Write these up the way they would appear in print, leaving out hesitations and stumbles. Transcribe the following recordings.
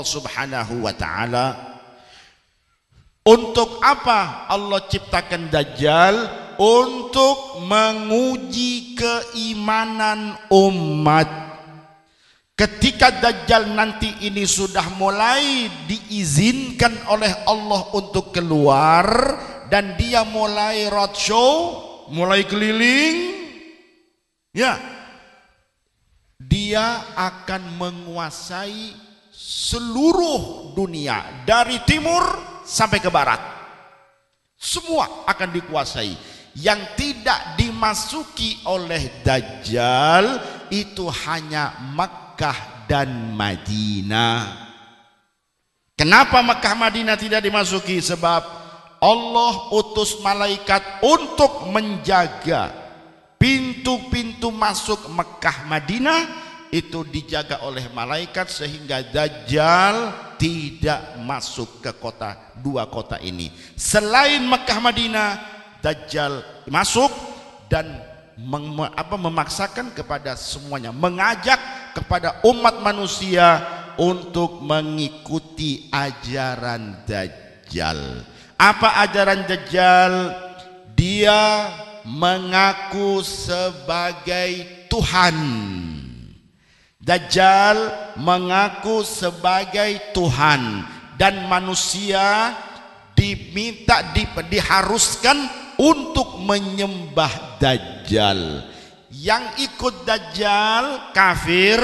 Subhanahu wa ta'ala. Untuk apa Allah ciptakan Dajjal? Untuk menguji keimanan umat. Ketika Dajjal nanti ini sudah mulai diizinkan oleh Allah untuk keluar dan dia mulai roadshow, mulai keliling, ya, dia akan menguasai seluruh dunia dari timur sampai ke barat. Semua akan dikuasai. Yang tidak dimasuki oleh Dajjal itu hanya Makkah dan Madinah. Kenapa Makkah Madinah tidak dimasuki? Sebab Allah utus malaikat untuk menjaga pintu-pintu masuk Makkah Madinah, itu dijaga oleh malaikat sehingga Dajjal tidak masuk ke dua kota ini. Selain Makkah Madinah, Dajjal masuk dan memaksakan kepada semuanya, mengajak kepada umat manusia untuk mengikuti ajaran Dajjal. Apa ajaran Dajjal? Dia mengaku sebagai Tuhan. Dajjal mengaku sebagai Tuhan dan manusia diharuskan untuk menyembah Dajjal. Yang ikut Dajjal kafir,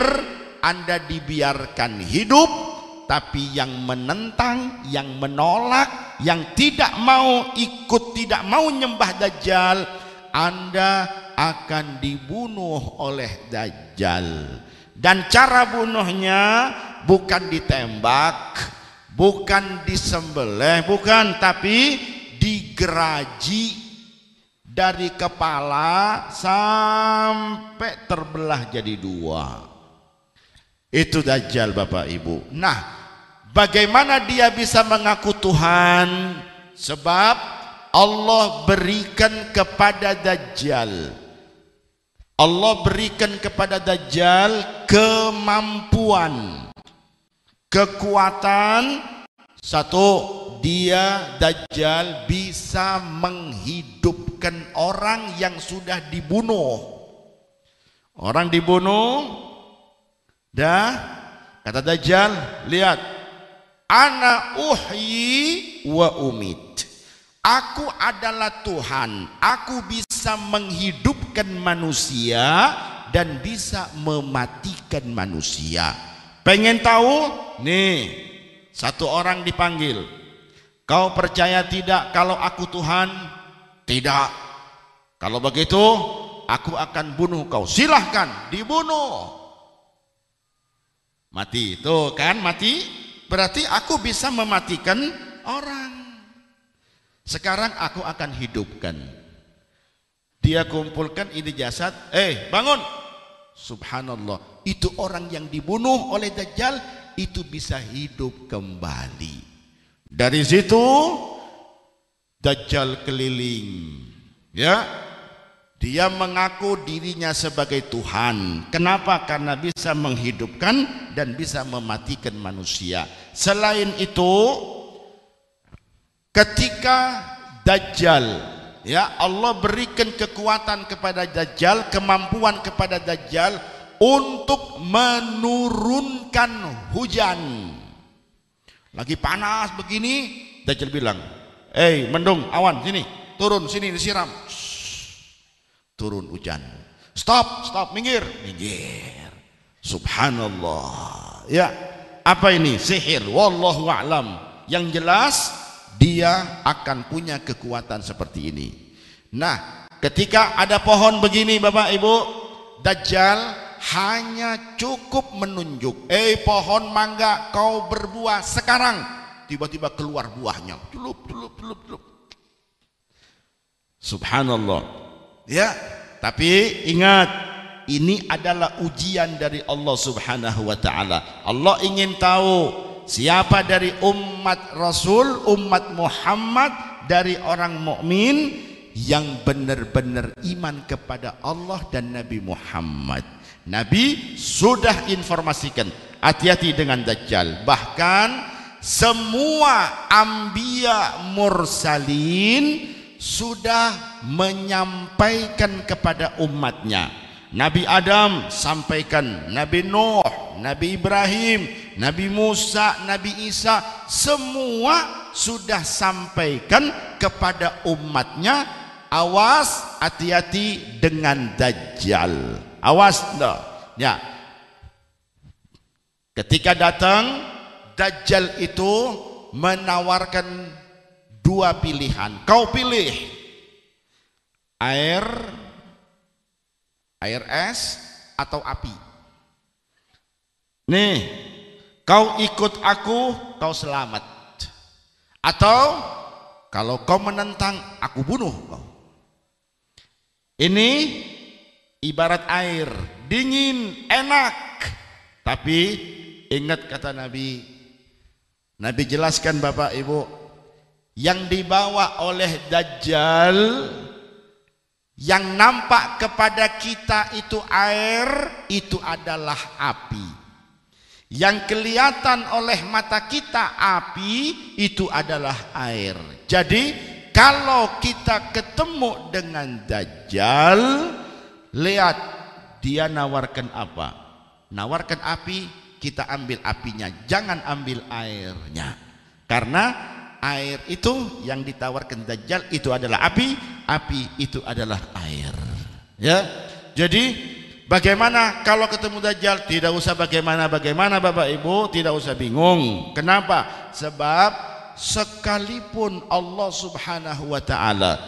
Anda dibiarkan hidup. Tapi yang menentang, yang menolak, yang tidak mau ikut, tidak mau nyembah Dajjal, Anda akan dibunuh oleh Dajjal. Dan cara bunuhnya bukan ditembak, bukan disembelih, bukan, tapi digeraji dari kepala sampai terbelah jadi dua. Itu Dajjal, Bapak Ibu. Nah, bagaimana dia bisa mengaku Tuhan? Sebab Allah berikan kepada Dajjal, Allah berikan kepada Dajjal kemampuan, kekuatan. Satu, dia Dajjal bisa menghidupkan orang yang sudah dibunuh. Orang dibunuh, dah, kata Dajjal, lihat, ana uhyi wa umit. Aku adalah Tuhan, aku bisa menghidupkan manusia dan bisa mematikan manusia. Pengen tahu? Nih, satu orang dipanggil. Kau percaya tidak kalau aku Tuhan? Tidak. Kalau begitu, aku akan bunuh kau. Silahkan, dibunuh. Mati, tuh kan, mati. Berarti aku bisa mematikan orang. Sekarang aku akan hidupkan. Dia kumpulkan ini jasad. Bangun. Subhanallah. Itu orang yang dibunuh oleh Dajjal itu bisa hidup kembali. Dari situ Dajjal keliling, ya. Dia mengaku dirinya sebagai Tuhan. Kenapa? Karena bisa menghidupkan dan bisa mematikan manusia. Selain itu, ketika Dajjal, ya, Allah berikan kekuatan kepada Dajjal, kemampuan kepada Dajjal untuk menurunkan hujan. Lagi panas begini, Dajjal bilang, mendung, awan, sini, turun, sini disiram. Turun hujan. Stop, minggir. Subhanallah. Ya, apa ini? Sihir. Wallahu a'lam. Yang jelas dia akan punya kekuatan seperti ini. Nah, ketika ada pohon begini, Bapak Ibu, Dajjal hanya cukup menunjuk, pohon mangga kau berbuah sekarang. Tiba-tiba keluar buahnya. Celup. Subhanallah. Ya, tapi ingat, ini adalah ujian dari Allah Subhanahu wa ta'ala. Allah ingin tahu siapa dari umat Rasul, umat Muhammad, dari orang mukmin yang benar-benar iman kepada Allah dan Nabi Muhammad. Nabi sudah informasikan, hati-hati dengan Dajjal. Bahkan semua anbiya mursalin sudah menyampaikan kepada umatnya. Nabi Adam sampaikan, Nabi Nuh, Nabi Ibrahim, Nabi Musa, Nabi Isa, semua sudah sampaikan kepada umatnya, awas, hati-hati dengan Dajjal. Awas dah. Ya. Ketika datang Dajjal itu menawarkan dua pilihan. Kau pilih air es atau api. Nih, kau ikut aku, kau selamat. Atau kalau kau menentang, aku bunuh kau. Ini ibarat air, dingin, enak. Tapi ingat kata Nabi, Nabi jelaskan Bapak Ibu, yang dibawa oleh Dajjal, yang nampak kepada kita itu air, itu adalah api. Yang kelihatan oleh mata kita api, itu adalah air. Jadi kalau kita ketemu dengan Dajjal, lihat dia nawarkan apa? Nawarkan api, kita ambil apinya, jangan ambil airnya. Karena air itu yang ditawarkan Dajjal itu adalah api, api itu adalah air. Ya. Jadi bagaimana kalau ketemu Dajjal? Tidak usah bagaimana Bapak Ibu, tidak usah bingung. Kenapa? Sebab sekalipun Allah Subhanahu wa taala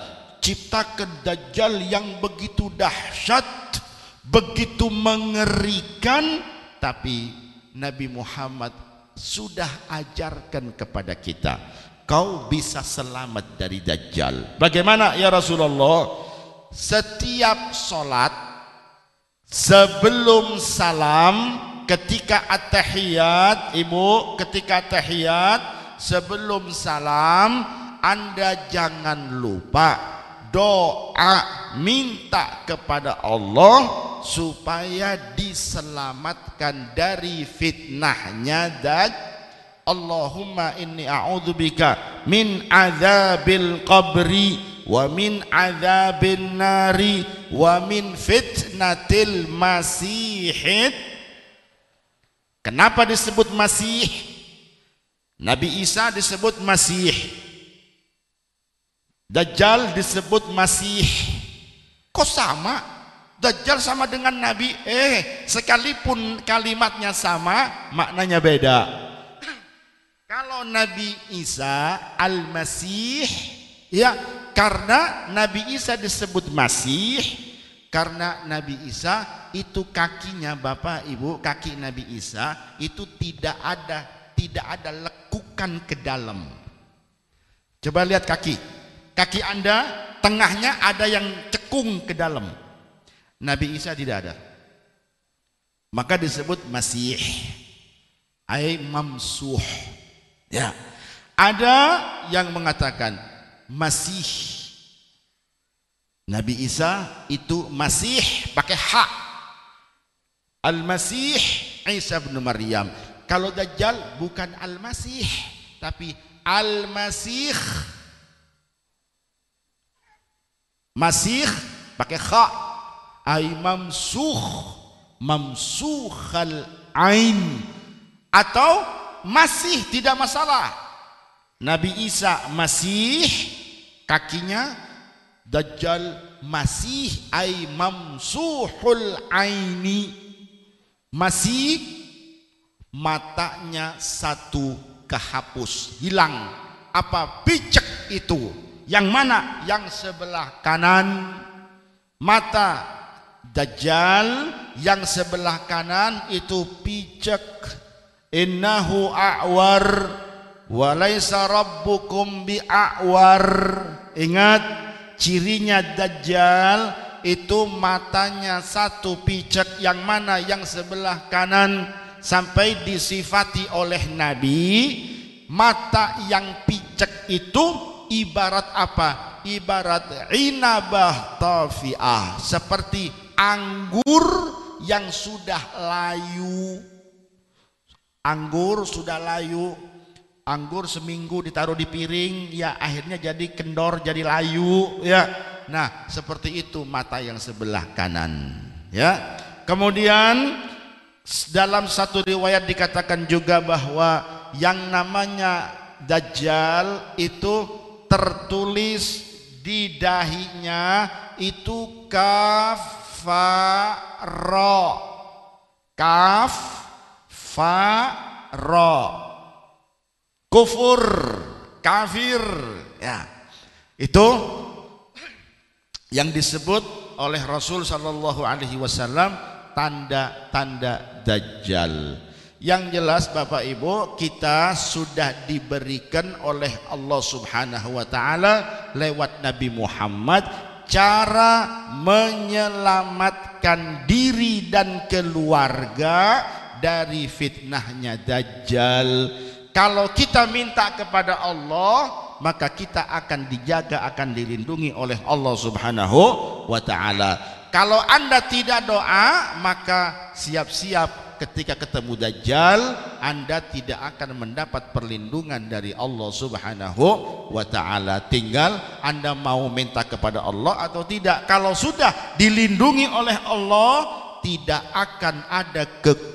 ciptakan Dajjal yang begitu dahsyat, begitu mengerikan, tapi Nabi Muhammad sudah ajarkan kepada kita, kau bisa selamat dari Dajjal. Bagaimana ya Rasulullah? Setiap sholat sebelum salam, ketika at-tahiyat, Ibu, ketika tahiyat sebelum salam, Anda jangan lupa doa, minta kepada Allah supaya diselamatkan dari fitnahnya Dajjal. Allahumma inni a'udzubika min azabil qabri wa min azabin nari wa min fitnatil masihid. Kenapa disebut masih? Nabi Isa disebut masih, Dajjal disebut masih. Kok sama? Dajjal sama dengan Nabi, sekalipun kalimatnya sama, maknanya beda. Kalau Nabi Isa Al-Masih, ya, karena Nabi Isa disebut Masih karena Nabi Isa itu kakinya, Bapak Ibu, kaki Nabi Isa itu tidak ada lekukan ke dalam. Coba lihat kaki Anda, tengahnya ada yang cekung ke dalam. Nabi Isa tidak ada, maka disebut Masih, ai mamsuh. Ya, ada yang mengatakan Masih Nabi Isa itu Masih pakai ha, Al-Masih Isa bin Maryam. Kalau Dajjal bukan Al-Masih, tapi Al-Masih, Masih pakai kha, ai mamsuh, mamsuhal ain, atau masih tidak masalah. Nabi Isa Masih kakinya, Dajjal Masih ai mamsuhul aini, masih matanya satu kehapus, hilang. Apa picek itu? Yang mana? Yang sebelah kanan mata Dajjal, yang sebelah kanan itu picek. Innahu a'war wa laisa rabbukum bi'a'war. Ingat, cirinya Dajjal itu matanya satu picek. Yang mana? Yang sebelah kanan. Sampai disifati oleh Nabi, mata yang picek itu ibarat apa? Ibarat inabah tafi'ah, seperti anggur yang sudah layu, Anggur sudah layu, anggur seminggu ditaruh di piring, ya akhirnya jadi kendor, jadi layu, ya. Nah, seperti itu mata yang sebelah kanan, ya. Kemudian dalam satu riwayat dikatakan juga bahwa yang namanya Dajjal itu tertulis di dahinya itu kaf fa ra, kaf fa ra, kufur, kafir, ya. Itu yang disebut oleh Rasul sallallahu alaihi wasallam tanda-tanda Dajjal. Yang jelas Bapak Ibu, kita sudah diberikan oleh Allah Subhanahu wa taala lewat Nabi Muhammad cara menyelamatkan diri dan keluarga dari fitnahnya Dajjal. Kalau kita minta kepada Allah, maka kita akan dijaga, akan dilindungi oleh Allah Subhanahu wa taala. Kalau Anda tidak doa, maka siap-siap ketika ketemu Dajjal, Anda tidak akan mendapat perlindungan dari Allah Subhanahu wa ta'ala. Tinggal Anda mau minta kepada Allah atau tidak. Kalau sudah dilindungi oleh Allah, tidak akan ada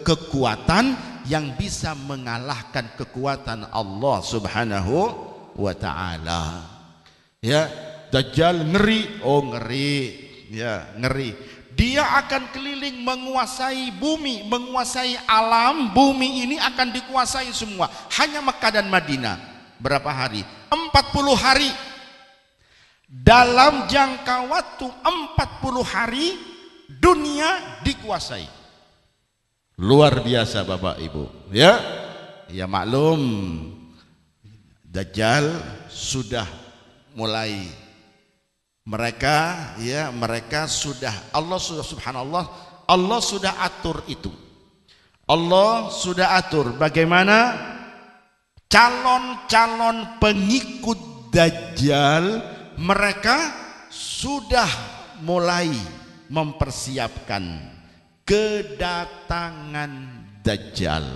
kekuatan yang bisa mengalahkan kekuatan Allah Subhanahu wa ta'ala. Ya, Dajjal ngeri, oh ngeri, ya ngeri. Dia akan keliling menguasai bumi, menguasai alam. Bumi ini akan dikuasai semua. Hanya Mekah dan Madinah. Berapa hari? 40 hari. Dalam jangka waktu 40 hari dunia dikuasai. Luar biasa Bapak Ibu, ya. Ya maklum, Dajjal sudah mulai, mereka sudah, Allah sudah, subhanallah, Allah sudah atur itu. Allah sudah atur bagaimana calon-calon pengikut Dajjal, mereka sudah mulai mempersiapkan kedatangan Dajjal.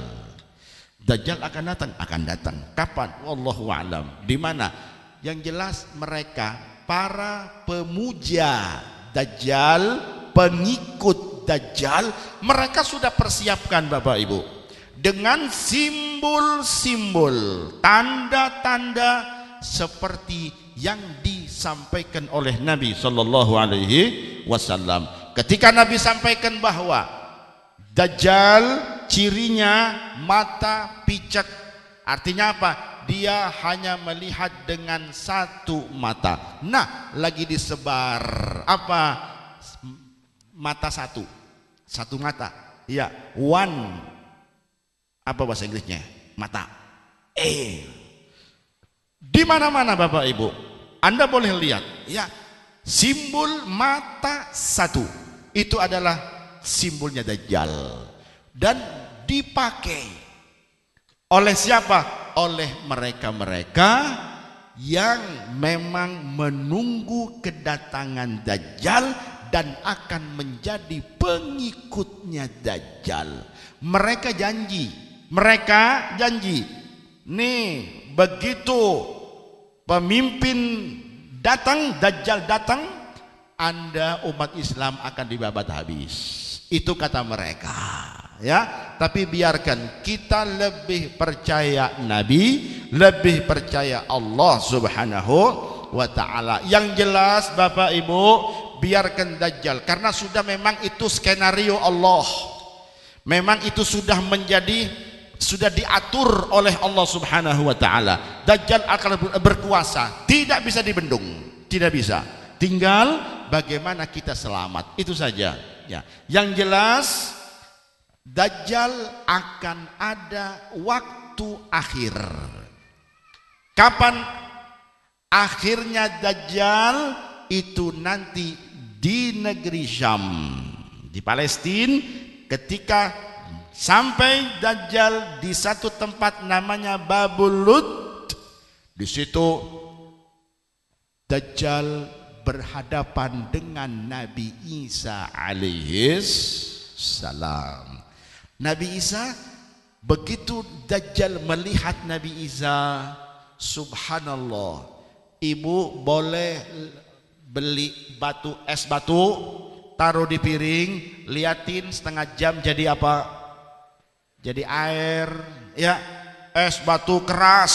Dajjal akan datang. Kapan? Wallahu a'lam. Di mana? Yang jelas mereka para pemuja Dajjal, pengikut Dajjal, mereka sudah persiapkan Bapak Ibu dengan simbol-simbol, tanda-tanda seperti yang disampaikan oleh Nabi Sallallahu Alaihi Wasallam. Ketika Nabi sampaikan bahwa Dajjal cirinya mata picek, artinya apa? Dia hanya melihat dengan satu mata. Nah, lagi disebar apa? Mata satu mata. Ya, one. Apa bahasa Inggrisnya? Mata. Di mana-mana Bapak Ibu, Anda boleh lihat. Ya, simbol mata satu itu adalah simbolnya Dajjal, dan dipakai oleh siapa? Oleh mereka-mereka yang memang menunggu kedatangan Dajjal dan akan menjadi pengikutnya Dajjal. Mereka janji, nih begitu pemimpin datang, Dajjal datang, Anda umat Islam akan dibabat habis. Itu kata mereka. Ya, tapi biarkan, kita lebih percaya Nabi, lebih percaya Allah Subhanahu wa ta'ala. Yang jelas Bapak Ibu, biarkan Dajjal, karena sudah memang itu skenario Allah. Memang itu sudah diatur oleh Allah Subhanahu wa ta'ala. Dajjal akan berkuasa, tidak bisa dibendung, tidak bisa. Tinggal bagaimana kita selamat, itu saja. Ya, yang jelas Dajjal akan ada waktu akhir. Kapan akhirnya Dajjal? Itu nanti di negeri Syam, di Palestina, ketika sampai Dajjal di satu tempat namanya Babul Lud. Di situ Dajjal berhadapan dengan Nabi Isa alaihis salam. Nabi Isa Begitu Dajjal melihat Nabi Isa, subhanallah, ibu boleh beli batu, es batu, taruh di piring, liatin setengah jam jadi apa? Jadi air, ya, es batu keras.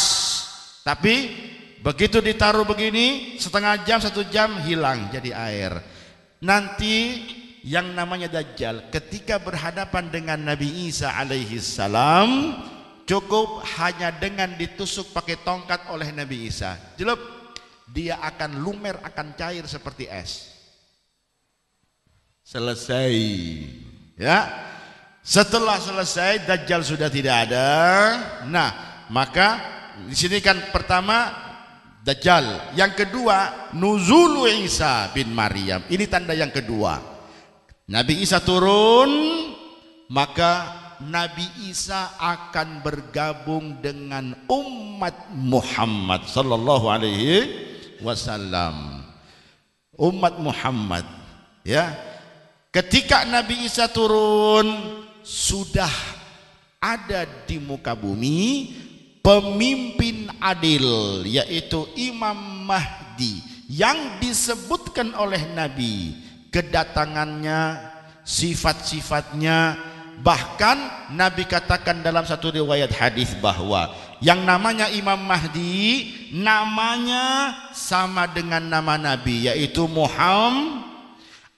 Tapi begitu ditaruh begini, setengah jam, 1 jam hilang jadi air. Nanti yang namanya Dajjal ketika berhadapan dengan Nabi Isa alaihi salam, cukup hanya dengan ditusuk pakai tongkat oleh Nabi Isa, jelup, dia akan lumer, akan cair seperti es. Selesai, ya. Setelah selesai, Dajjal sudah tidak ada. Nah, maka di sini kan pertama Dajjal, yang kedua nuzulu Isa bin Maryam. Ini tanda yang kedua. Nabi Isa turun, maka Nabi Isa akan bergabung dengan umat Muhammad sallallahu alaihi wasallam. Umat Muhammad, ya. Ketika Nabi Isa turun, sudah ada di muka bumi pemimpin adil, yaitu Imam Mahdi, yang disebutkan oleh Nabi kedatangannya, sifat-sifatnya. Bahkan Nabi katakan dalam satu riwayat hadis bahwa yang namanya Imam Mahdi namanya sama dengan nama Nabi, yaitu Muhammad.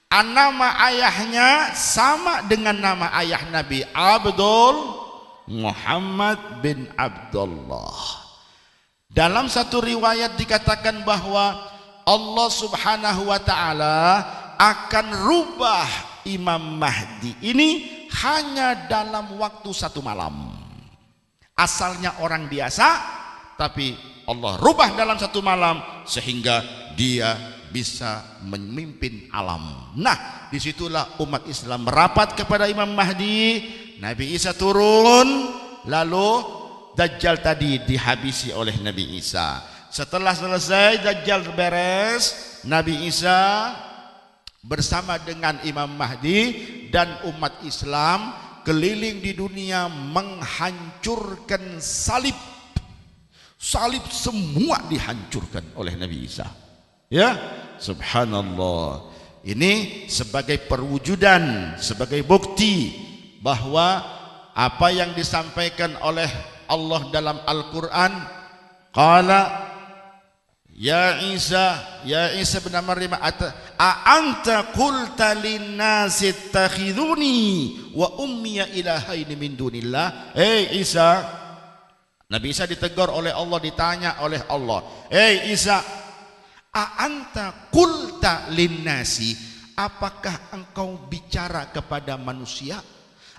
Nama ayahnya sama dengan nama ayah Nabi, Abdul Muhammad bin Abdullah. Dalam satu riwayat dikatakan bahwa Allah subhanahu wa ta'ala akan rubah Imam Mahdi ini hanya dalam waktu 1 malam. Asalnya orang biasa, tapi Allah rubah dalam 1 malam sehingga dia bisa memimpin alam. Nah, disitulah umat Islam merapat kepada Imam Mahdi. Nabi Isa turun, lalu Dajjal tadi dihabisi oleh Nabi Isa. Setelah selesai Dajjal beres, Nabi Isa bersama dengan Imam Mahdi dan umat Islam keliling di dunia menghancurkan salib. Salib semua dihancurkan oleh Nabi Isa. Ya, subhanallah. Ini sebagai perwujudan, sebagai bukti bahwa apa yang disampaikan oleh Allah dalam Al-Quran, qala ya Isa bin Maryam, anta qulta linnasi ittakhiduni wa ummiya ilahaini min dunillah. Isa, Nabi Isa ditegur oleh Allah, ditanya oleh Allah, Isa, anta qulta linnasi, apakah engkau bicara kepada manusia?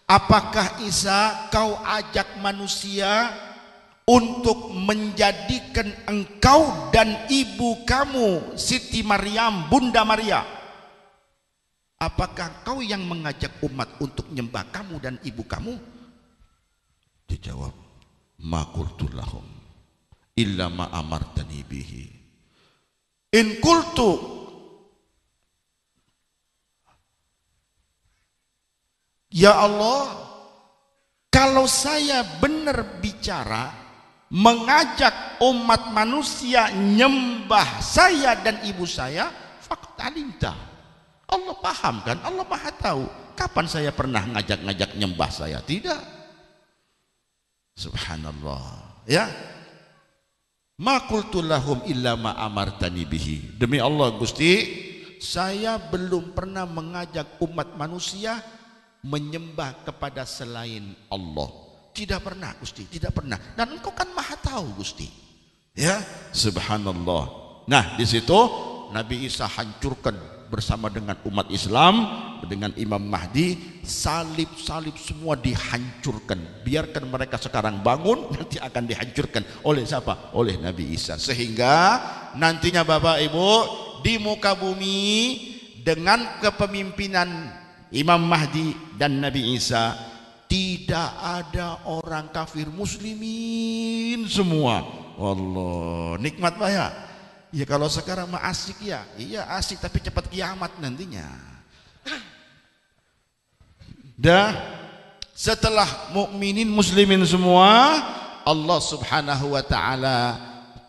Apakah Isa kau ajak manusia untuk menjadikan engkau dan ibu kamu Siti Maryam, Bunda Maria? Apakah kau yang mengajak umat untuk menyembah kamu dan ibu kamu? Dijawab, ma qultu lahum illa ma amartani bihi. In qultu, ya Allah, kalau saya benar bicara mengajak umat manusia nyembah saya dan ibu saya, faqad alimta. Allah paham kan? Allah Maha tahu. Kapan saya pernah ngajak-ngajak nyembah saya? Tidak. Subhanallah. Ya. Ma qultu lahum illa ma amartani bihi. Demi Allah Gusti, saya belum pernah mengajak umat manusia menyembah kepada selain Allah. Tidak pernah Gusti, tidak pernah. Dan engkau kan Maha tahu Gusti. Ya, subhanallah. Nah, di situ Nabi Isa hancurkan bersama dengan umat Islam, dengan Imam Mahdi, salib-salib semua dihancurkan. Biarkan mereka sekarang bangun, nanti akan dihancurkan oleh siapa? Oleh Nabi Isa. Sehingga nantinya Bapak Ibu, di muka bumi dengan kepemimpinan Imam Mahdi dan Nabi Isa, tidak ada orang kafir, muslimin semua. Allah, nikmat Pak ya. Ya kalau sekarang mah asik ya. Iya asik, tapi cepat kiamat nantinya. Dah, setelah mukminin muslimin semua, Allah Subhanahu wa taala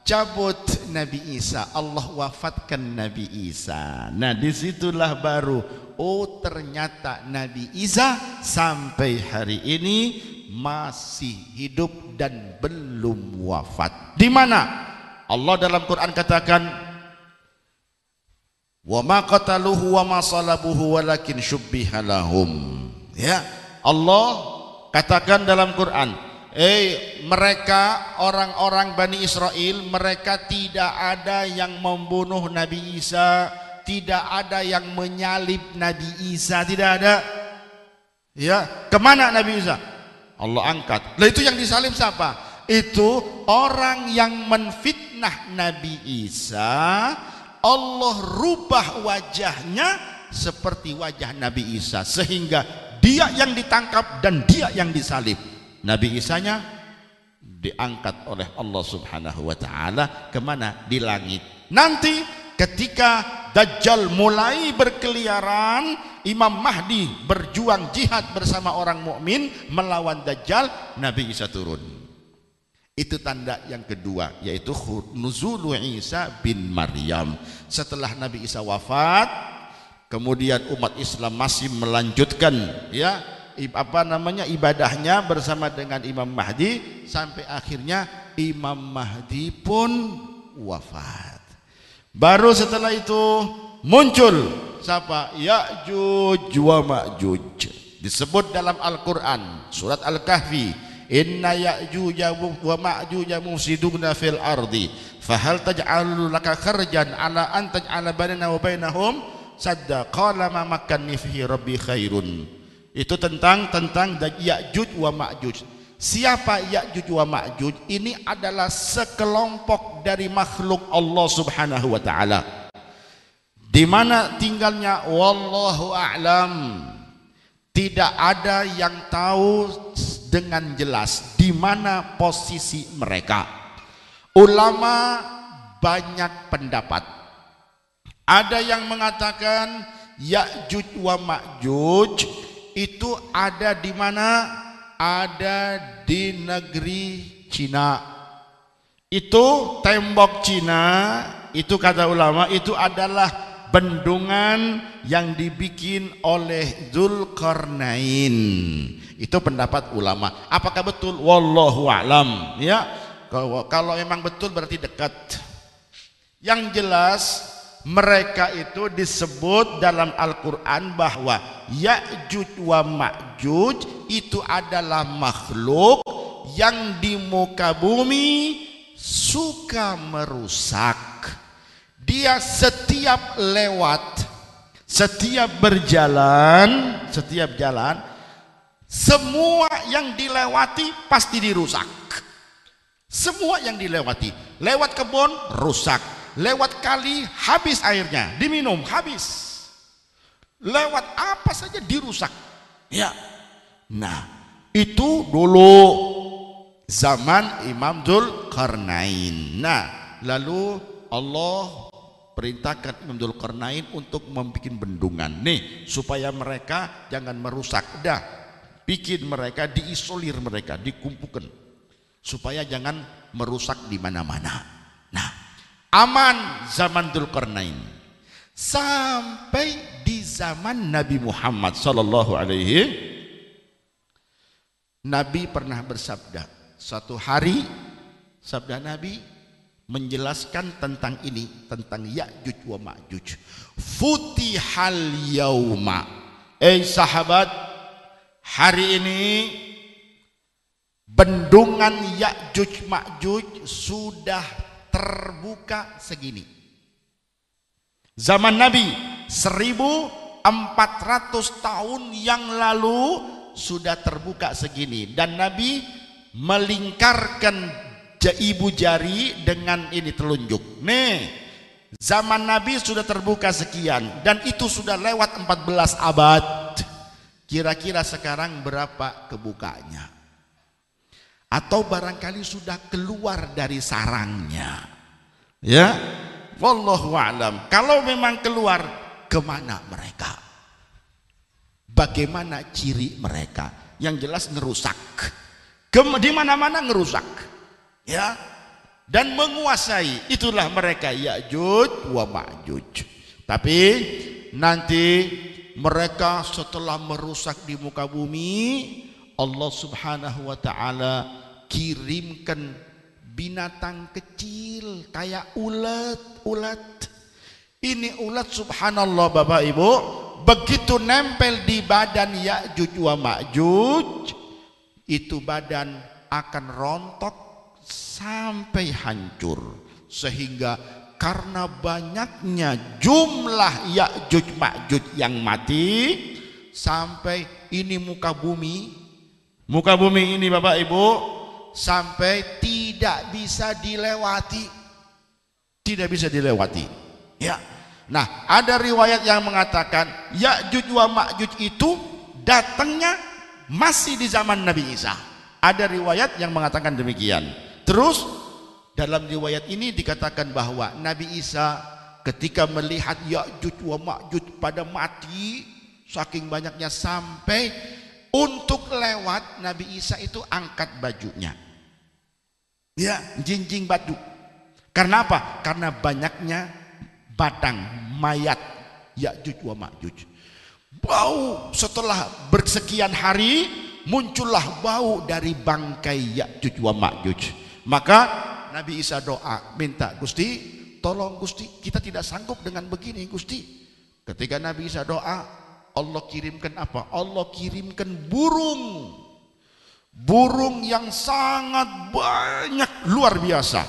cabut Nabi Isa, Allah wafatkan Nabi Isa. Nah, disitulah baru, oh ternyata Nabi Isa sampai hari ini masih hidup dan belum wafat. Di mana Allah dalam Quran katakan, wa ma qataluhu wa ma salabuhu walakin syubbiha lahum. Ya, Allah katakan dalam Quran, mereka orang-orang Bani Israel, mereka tidak ada yang membunuh Nabi Isa, tidak ada yang menyalib Nabi Isa, tidak ada. Ya, kemana Nabi Isa? Allah angkat. Lah itu yang disalib siapa? Itu orang yang menfitnah Nabi Isa. Allah rubah wajahnya seperti wajah Nabi Isa, sehingga dia yang ditangkap dan dia yang disalib. Nabi Isanya diangkat oleh Allah Subhanahu wa taala kemana? Di langit. Nanti ketika Dajjal mulai berkeliaran, Imam Mahdi berjuang jihad bersama orang mukmin melawan Dajjal, Nabi Isa turun. Itu tanda yang kedua, yaitu nuzulu Isa bin Maryam. Setelah Nabi Isa wafat, kemudian umat Islam masih melanjutkan ibadahnya bersama dengan Imam Mahdi sampai akhirnya Imam Mahdi pun wafat. Baru setelah itu muncul siapa? Ya'juj wa Ma'juj. Disebut dalam Al-Qur'an surat Al-Kahfi, inna ya'juja wa ma'juja mufsiduna fil ardi fahal taj'alu laka kharjan ala an taj'ala bainana wa bainahum sadda qala ma makkanni fihi rabbi khairun. Itu tentang Ya'juj wa Ma'juj. Siapa Ya'juj wa Ma'juj? Ini adalah sekelompok dari makhluk Allah Subhanahu wa taala. Di mana tinggalnya wallahu a'lam. Tidak ada yang tahu dengan jelas di mana posisi mereka. Ulama banyak pendapat. Ada yang mengatakan Ya'juj wa Ma'juj itu ada di mana? Ada di negeri Cina. Itu tembok Cina, itu kata ulama, itu adalah bendungan yang dibikin oleh Dzulqarnain. Itu pendapat ulama. Apakah betul? Wallahu a'lam. Ya, kalau memang betul berarti dekat. Yang jelas mereka itu disebut dalam Al-Quran bahwa Ya'juj wa Ma'juj itu adalah makhluk yang di muka bumi suka merusak. Dia setiap lewat, setiap berjalan, semua yang dilewati pasti dirusak. Semua yang dilewati, lewat kebun rusak, lewat kali habis airnya, diminum habis, lewat apa saja dirusak. Ya, nah itu dulu zaman Imam Dzulqarnain. Nah, lalu Allah perintahkan Imam Dzulqarnain untuk membuat bendungan nih supaya mereka jangan merusak. Dah, bikin mereka, diisolir mereka, dikumpulkan supaya jangan merusak di mana-mana. Nah, aman zaman Dzulqarnain sampai di zaman Nabi Muhammad sallallahu alaihi. Nabi pernah bersabda, suatu hari sabda Nabi menjelaskan tentang ini, tentang Ya'juj wa Ma'juj. Futihal yauma, sahabat, hari ini bendungan Ya'juj Ma'juj sudah terbuka segini. Zaman Nabi 1400 tahun yang lalu sudah terbuka segini, dan Nabi melingkarkan ibu jari dengan ini telunjuk. Nih, zaman Nabi sudah terbuka sekian, dan itu sudah lewat 14 abad. Kira-kira sekarang berapa kebukanya? Atau barangkali sudah keluar dari sarangnya? Ya, wallahu a'lam. Kalau memang keluar, kemana mereka? Bagaimana ciri mereka? yang jelas ngerusak. Di mana-mana ngerusak. Ya. Dan menguasai. Itulah mereka Ya'juj wa Ma'juj. Tapi nanti mereka setelah merusak di muka bumi, Allah Subhanahu wa taala kirimkan binatang kecil kayak ulat. Ini ulat subhanallah Bapak Ibu, begitu nempel di badan Ya'juj wa Ma'juj, itu badan akan rontok sampai hancur. Sehingga karena banyaknya jumlah Ya'juj Ma'juj yang mati, sampai ini muka bumi ini Bapak Ibu sampai tidak bisa dilewati. Ya. Nah, ada riwayat yang mengatakan Ya'juj wa Ma'juj itu datangnya masih di zaman Nabi Isa. Ada riwayat yang mengatakan demikian. Terus dalam riwayat ini dikatakan bahwa Nabi Isa ketika melihat Ya'juj wa Ma'juj pada mati saking banyaknya, sampai untuk lewat Nabi Isa itu angkat bajunya. Ya, jinjing batu. Karena apa? Karena banyaknya batang mayat Ya'juj wa Ma'juj. Bau, setelah bersekian hari muncullah bau dari bangkai Ya'juj wa Ma'juj. Maka Nabi Isa doa, minta, Gusti, tolong Gusti, kita tidak sanggup dengan begini Gusti. Ketika Nabi Isa doa, Allah kirimkan apa? Allah kirimkan burung yang sangat banyak, luar biasa.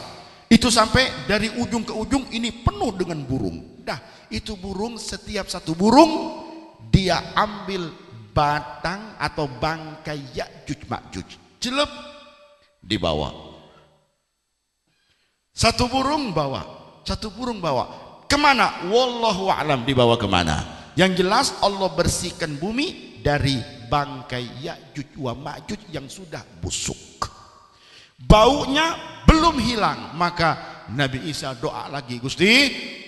Itu sampai dari ujung ke ujung ini penuh dengan burung. Nah, itu burung, setiap satu burung dia ambil batang atau bangkai Ya'juj Ma'juj, jelep dibawa. Satu burung bawa. Kemana? Wallahu a'lam, dibawa kemana? Yang jelas Allah bersihkan bumi dari bangkai Ya'juj wa Ma'juj yang sudah busuk. Baunya belum hilang, maka Nabi Isa doa lagi, Gusti,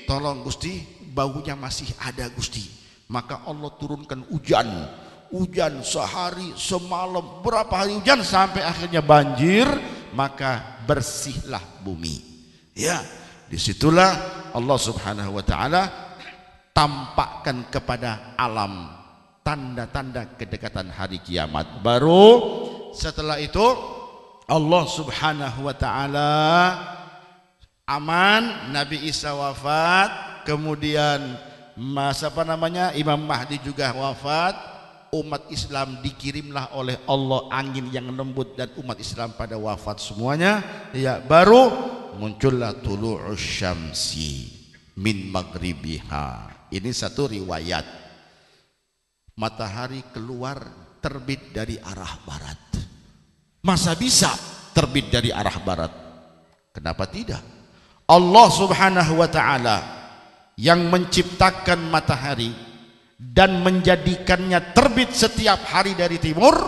tolong Gusti, baunya masih ada Gusti. Maka Allah turunkan hujan sehari semalam, berapa hari hujan sampai akhirnya banjir, maka bersihlah bumi. Ya, disitulah Allah Subhanahu wa taala tampakkan kepada alam tanda-tanda kedekatan hari kiamat. Baru setelah itu Allah Subhanahu wa taala aman, Nabi Isa wafat, kemudian Imam Mahdi juga wafat, umat Islam dikirimlah oleh Allah angin yang lembut dan umat Islam pada wafat semuanya. Ya, baru muncullah tulu'us syamsi min maghribiha. Ini satu riwayat. Matahari keluar terbit dari arah barat. Masa bisa terbit dari arah barat? Kenapa tidak? Allah Subhanahu wa taala yang menciptakan matahari dan menjadikannya terbit setiap hari dari timur,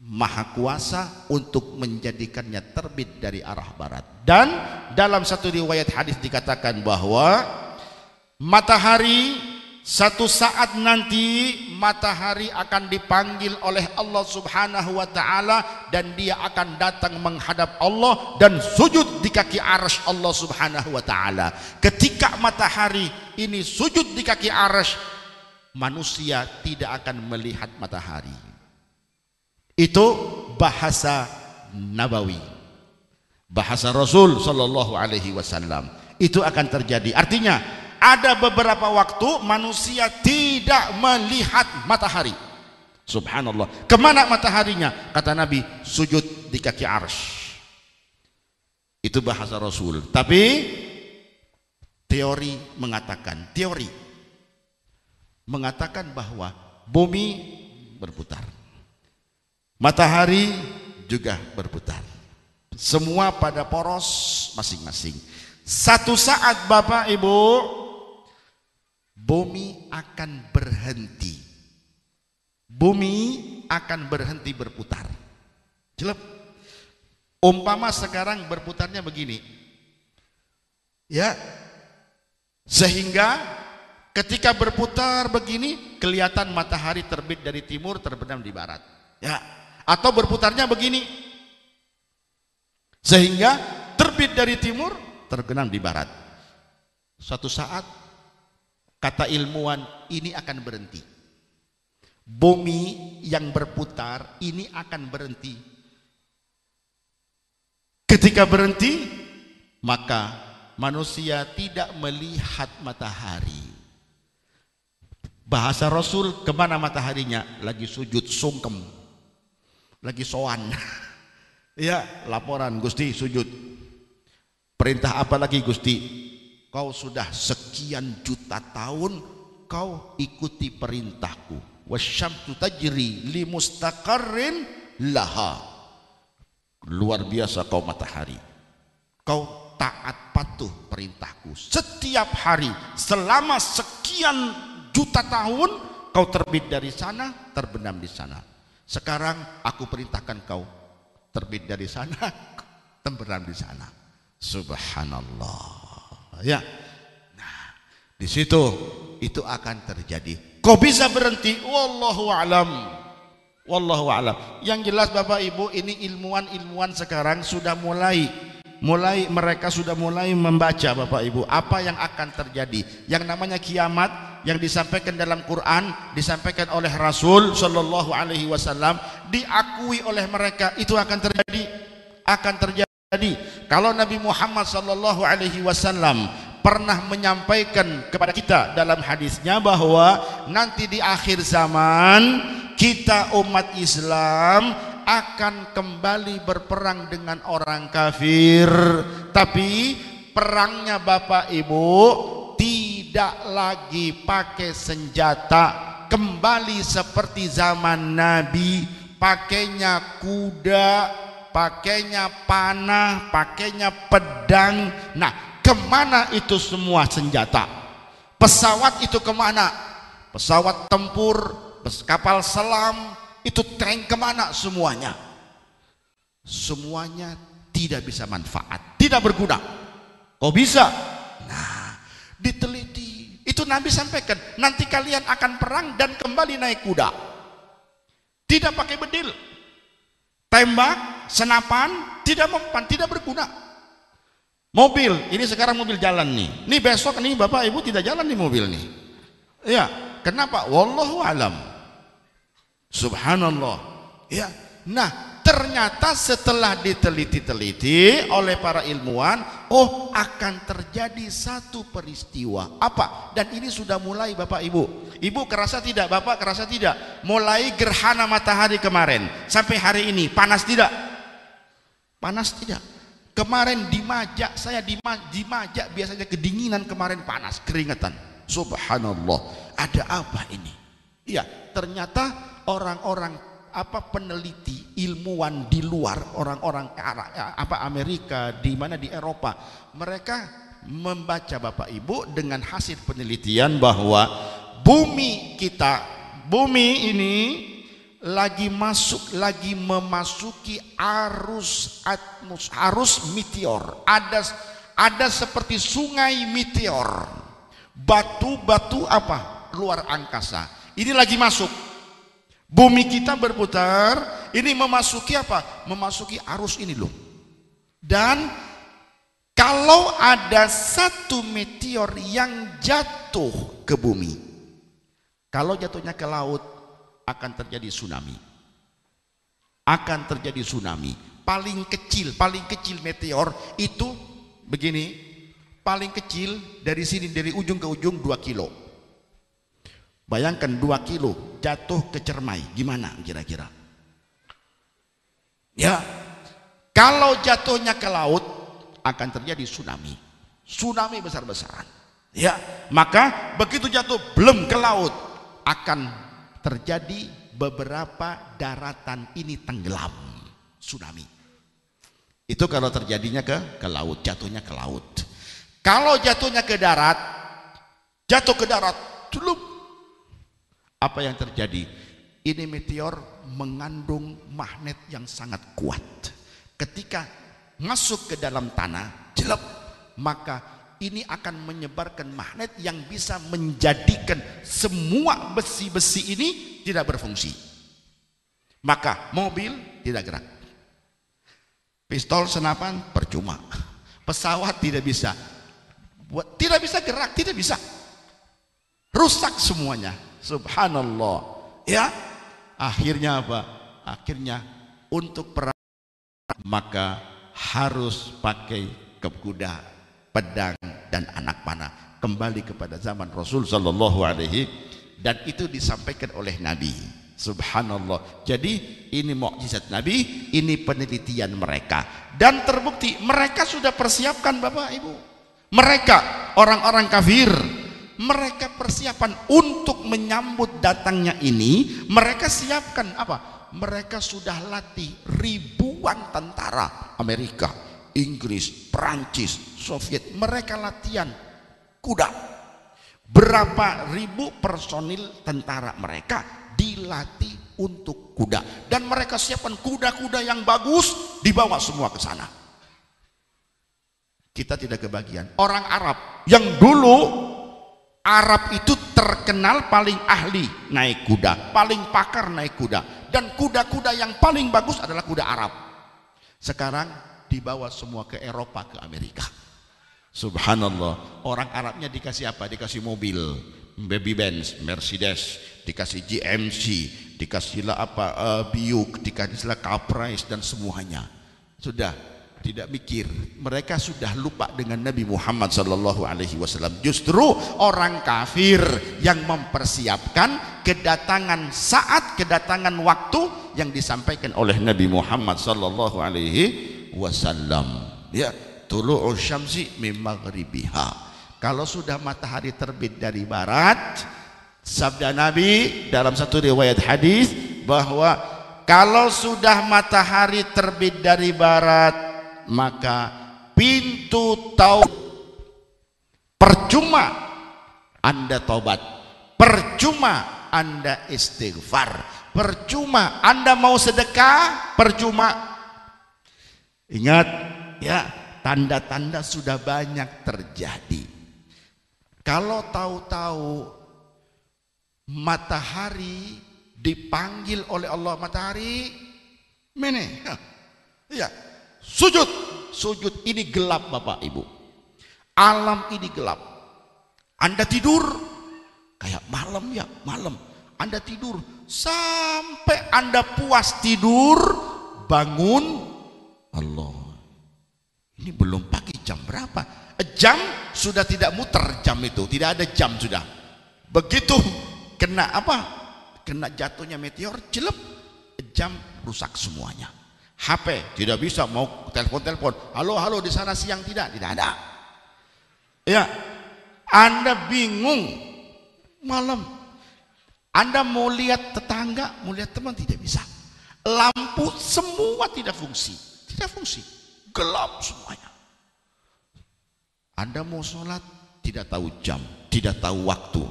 Maha kuasa untuk menjadikannya terbit dari arah barat. Dan dalam satu riwayat hadis dikatakan bahwa matahari, satu saat nanti matahari akan dipanggil oleh Allah Subhanahu wa taala dan dia akan datang menghadap Allah dan sujud di kaki arsy Allah Subhanahu wa taala. Ketika matahari ini sujud di kaki arsy, manusia tidak akan melihat matahari. Itu bahasa nabawi, bahasa Rasul sallallahu alaihi wasallam. Itu akan terjadi. Artinya ada beberapa waktu manusia tidak melihat matahari. Subhanallah. Kemana mataharinya? Kata Nabi, sujud di kaki arsy. Itu bahasa Rasul. Tapi teori mengatakan bahwa bumi berputar, matahari juga berputar, semua pada poros masing-masing. Satu saat Bapak Ibu, bumi akan berhenti. Bumi akan berhenti berputar. Jelek. Umpama sekarang berputarnya begini. Ya. Sehingga Ketika berputar begini, kelihatan matahari terbit dari timur, terbenam di barat. Ya, atau berputarnya begini, sehingga terbit dari timur, terbenam di barat. Suatu saat, kata ilmuwan, ini akan berhenti. Bumi yang berputar ini akan berhenti. Ketika berhenti, maka manusia tidak melihat matahari. Bahasa Rasul, kemana mataharinya? Lagi sujud sungkem, lagi soan. Ya, laporan, Gusti sujud. Perintah apa lagi, Gusti? Kau sudah sekian juta tahun kau ikuti perintahku. Wasyamsu tajri li mustaqarrin laha. Luar biasa kau matahari, kau taat patuh perintahku. Setiap hari selama sekian juta tahun kau terbit dari sana, terbenam di sana. Sekarang aku perintahkan kau terbit dari sana, terbenam di sana. Subhanallah. Ya, nah di situ itu akan terjadi. Kok bisa berhenti? Wallahu a'lam. Wallahu a'lam. Yang jelas Bapak Ibu, ini ilmuwan sekarang sudah mulai mereka sudah mulai membaca Bapak Ibu apa yang akan terjadi. Yang namanya kiamat yang disampaikan dalam Quran, disampaikan oleh Rasul Shallallahu Alaihi Wasallam, diakui oleh mereka, itu akan terjadi. Kalau Nabi Muhammad Shallallahu Alaihi Wasallam pernah menyampaikan kepada kita dalam hadisnya bahwa nanti di akhir zaman kita umat Islam akan kembali berperang dengan orang kafir, tapi perangnya Bapak Ibu tidak lagi pakai senjata, kembali seperti zaman Nabi, pakainya kuda, pakainya panah, pakainya pedang. Nah, kemana itu semua senjata? Pesawat itu kemana? Pesawat tempur, kapal selam, itu tank kemana semuanya? Semuanya tidak bisa manfaat, tidak berguna. Kok bisa? Nah, diteliti. Itu Nabi sampaikan, nanti kalian akan perang dan kembali naik kuda. Tidak pakai bedil, tembak, senapan, tidak mempan, tidak berguna. Mobil, ini sekarang mobil jalan nih. Nih besok nih Bapak Ibu tidak jalan nih mobil nih. Ya, kenapa? Wallahu alam. Subhanallah. Ya, nah ternyata setelah diteliti-teliti oleh para ilmuwan, oh akan terjadi satu peristiwa. Apa? Dan ini sudah mulai Bapak Ibu. Ibu kerasa tidak? Bapak kerasa tidak? Mulai gerhana matahari kemarin sampai hari ini panas tidak? Panas tidak? Kemarin di Majak, saya di Majak biasanya kedinginan, kemarin panas, keringetan. Subhanallah. Ada apa ini? Iya, ternyata orang-orang peneliti ilmuwan di luar, orang-orang Amerika, di mana di Eropa, mereka membaca Bapak Ibu dengan hasil penelitian bahwa bumi ini lagi memasuki arus meteor. Ada seperti sungai meteor, batu-batu luar angkasa. Ini lagi masuk. Bumi kita berputar, ini memasuki memasuki arus ini loh. Dan kalau ada satu meteor yang jatuh ke bumi, kalau jatuhnya ke laut, akan terjadi tsunami. Paling kecil meteor itu begini, paling kecil dari sini, dari ujung ke ujung 2 kilo. Bayangkan 2 kilo jatuh ke Cermai, gimana kira-kira? Ya, kalau jatuhnya ke laut akan terjadi tsunami besar-besaran. Ya, maka begitu jatuh belum ke laut, akan terjadi beberapa daratan ini tenggelam, tsunami. Itu kalau terjadinya ke laut, jatuhnya ke laut. Kalau jatuhnya ke darat, dulu apa yang terjadi? Ini meteor mengandung magnet yang sangat kuat. Ketika masuk ke dalam tanah, jelek, maka ini akan menyebarkan magnet yang bisa menjadikan semua besi-besi ini tidak berfungsi. Maka mobil tidak gerak, pistol senapan percuma, pesawat tidak bisa gerak, tidak bisa, rusak semuanya. Subhanallah. Ya, akhirnya apa? Akhirnya untuk perang maka harus pakai kuda, pedang dan anak panah. Kembali kepada zaman Rasul sallallahu alaihi, dan itu disampaikan oleh Nabi. Subhanallah. Jadi ini mukjizat Nabi, ini penelitian mereka, dan terbukti mereka sudah persiapkan Bapak Ibu. Mereka orang-orang kafir, mereka persiapan untuk menyambut datangnya ini. Mereka siapkan apa? Mereka sudah latih ribuan tentara Amerika, Inggris, Perancis, Soviet. Mereka latihan kuda. Berapa ribu personil tentara mereka dilatih untuk kuda, dan mereka siapkan kuda-kuda yang bagus, dibawa semua ke sana. Kita tidak kebagian. Orang Arab yang dulu, Arab itu terkenal paling ahli naik kuda, paling pakar naik kuda, dan kuda-kuda yang paling bagus adalah kuda Arab. Sekarang dibawa semua ke Eropa, ke Amerika. Subhanallah. Orang Arabnya dikasih apa? Dikasih mobil, Baby Benz, Mercedes, dikasih GMC, dikasihlah apa, Buick, dikasihlah Caprice dan semuanya. Sudah tidak mikir, mereka sudah lupa dengan Nabi Muhammad sallallahu alaihi wasallam. Justru orang kafir yang mempersiapkan kedatangan saat, kedatangan waktu yang disampaikan oleh Nabi Muhammad sallallahu alaihi wasallam. Ya, tulu'u syamsi min maghribiha. Kalau sudah matahari terbit dari barat, sabda Nabi dalam satu riwayat hadis bahwa kalau sudah matahari terbit dari barat, maka pintu taubat, percuma Anda tobat, percuma Anda istighfar, percuma Anda mau sedekah, percuma. Ingat ya, tanda-tanda sudah banyak terjadi. Kalau tahu-tahu matahari dipanggil oleh Allah, matahari mene, ya, sujud ini gelap Bapak Ibu, alam ini gelap. Anda tidur kayak malam, ya malam, Anda tidur sampai Anda puas tidur, bangun, Allah, ini belum pagi, jam berapa? Jam sudah tidak muter, jam itu tidak ada jam sudah. Begitu kena apa? Kena jatuhnya meteor, jelek, jam rusak semuanya. HP tidak bisa, mau telepon, halo di sana siang, tidak ada. Ya, Anda bingung malam. Anda mau lihat tetangga, mau lihat teman, tidak bisa. Lampu semua tidak fungsi, gelap semuanya. Anda mau sholat, tidak tahu jam, tidak tahu waktu.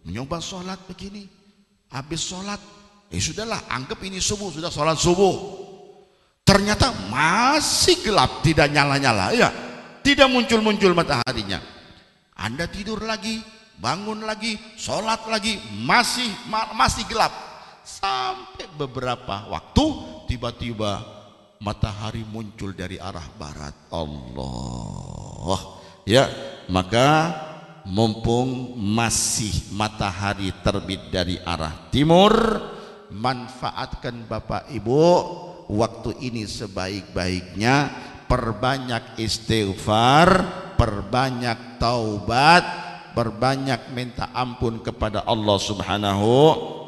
Mencoba sholat begini, habis sholat, sudahlah, anggap ini subuh, sudah sholat subuh. Ternyata masih gelap, tidak nyala-nyala, ya, tidak muncul-muncul mataharinya. Anda tidur lagi, bangun lagi, sholat lagi, masih gelap. Sampai beberapa waktu, tiba-tiba matahari muncul dari arah barat. Allah. Ya, maka mumpung masih matahari terbit dari arah timur, manfaatkan Bapak Ibu waktu ini sebaik-baiknya. Perbanyak istighfar, perbanyak taubat, perbanyak minta ampun kepada Allah Subhanahu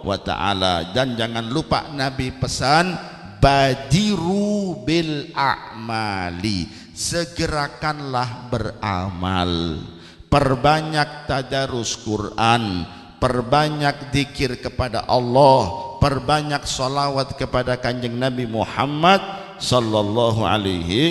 wa ta'ala. Dan jangan lupa Nabi pesan, badiru bil a'mali, segerakanlah beramal. Perbanyak tadarus Quran, perbanyak zikir kepada Allah, perbanyak salawat kepada kanjeng Nabi Muhammad sallallahu alaihi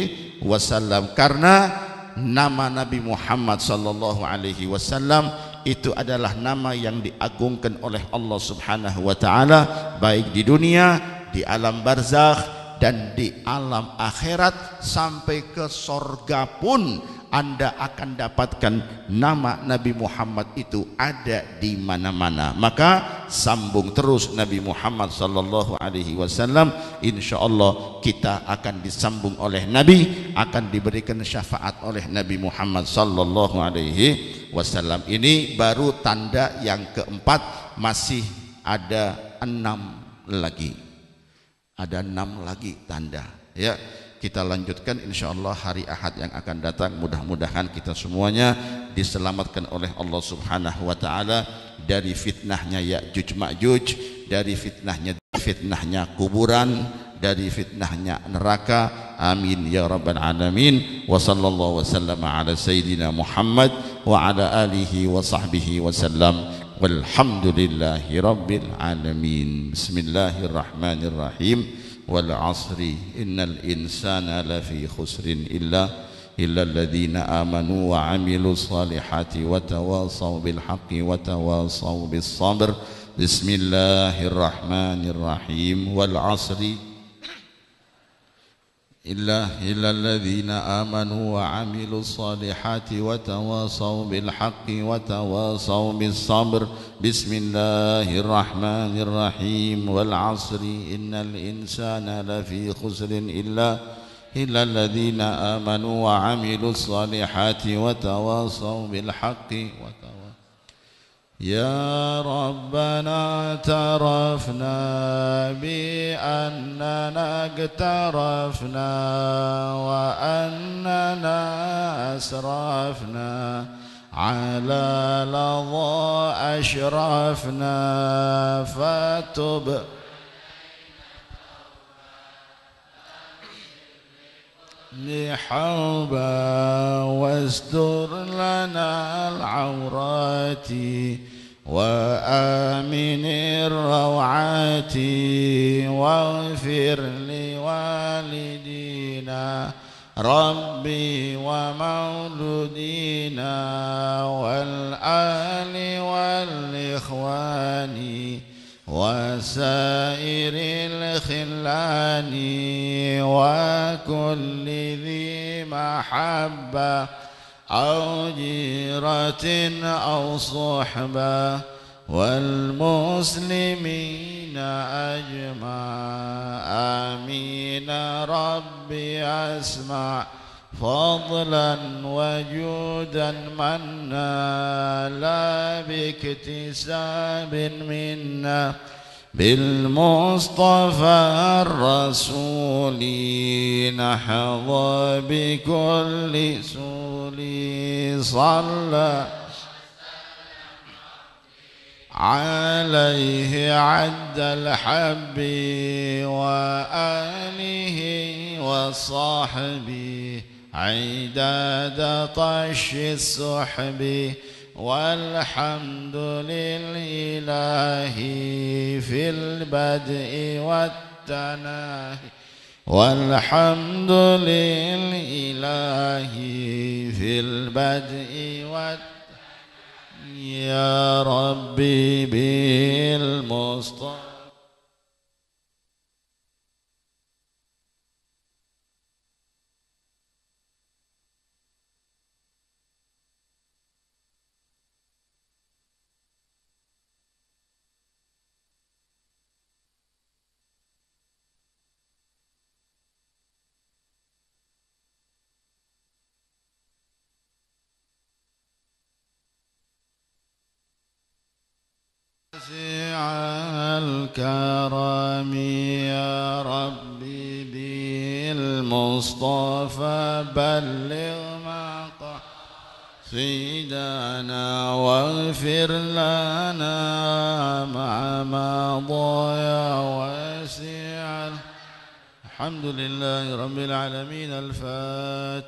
wasallam. Karena nama Nabi Muhammad sallallahu alaihi wasallam itu adalah nama yang diagungkan oleh Allah Subhanahu wa ta'ala, baik di dunia, di alam barzakh, dan di alam akhirat sampai ke sorga pun Anda akan dapatkan nama Nabi Muhammad itu ada di mana-mana. Maka sambung terus Nabi Muhammad sallallahu alaihi wasallam, insyaallah kita akan disambung oleh Nabi, akan diberikan syafaat oleh Nabi Muhammad sallallahu alaihi wasallam. Ini baru tanda yang keempat, masih ada 6 lagi. Ada 6 lagi tanda, ya. Kita lanjutkan insyaallah hari Ahad yang akan datang. Mudah-mudahan kita semuanya diselamatkan oleh Allah Subhanahu wa taala dari fitnahnya Ya'juj Ma'juj, dari fitnahnya kuburan, dari fitnahnya neraka. Amin ya rabbal alamin. Wa sallallahu wasallama ala sayyidina Muhammad wa ala alihi wa sahbihi wasallam. Walhamdulillahi rabbil alamin. Bismillahirrahmanirrahim. Wal asri innal insana lafi khusrin illa alladhina amanu wa amilus salihati wa tawasaw bil haqqi wa tawasaw bis sabr. Bismillahirrahmanirrahim. Wal asri إلا الذين آمنوا وعملوا الصالحات وتواصوا بالحق وتواصوا بالصبر. بسم الله الرحمن الرحيم. والعصر إن الإنسان لفي خسر إلا الذين آمنوا وعملوا الصالحات وتواصوا بالحق يا ربنا اعترفنا بأننا اقترفنا وأننا أسرفنا على لظى أشرفنا فتب لحوبا واستر لنا العورات وآمن الروعات واغفر لوالدينا ربي ومولودينا والآل والإخوان وسائر الخلان وكل ذي محبة أو جيرة أو صحبة والمسلمين أجمع. آمين ربي أسمع فضلا وجودا منا لا باكتساب منا بالمصطفى الرسول نحظى بكل سول صلى عليه عد الحب وآله وصحبه عداد طش السحب. والحمد لله في البدء والتناهي والحمد لله في البدء والتناهي يا ربي بالمصطفى. الكرم يا ربي بالمصطفى بلغ مقاصدنا واغفر لنا مع ما ضايا واسع. الحمد لله رب العالمين. الفاتحة.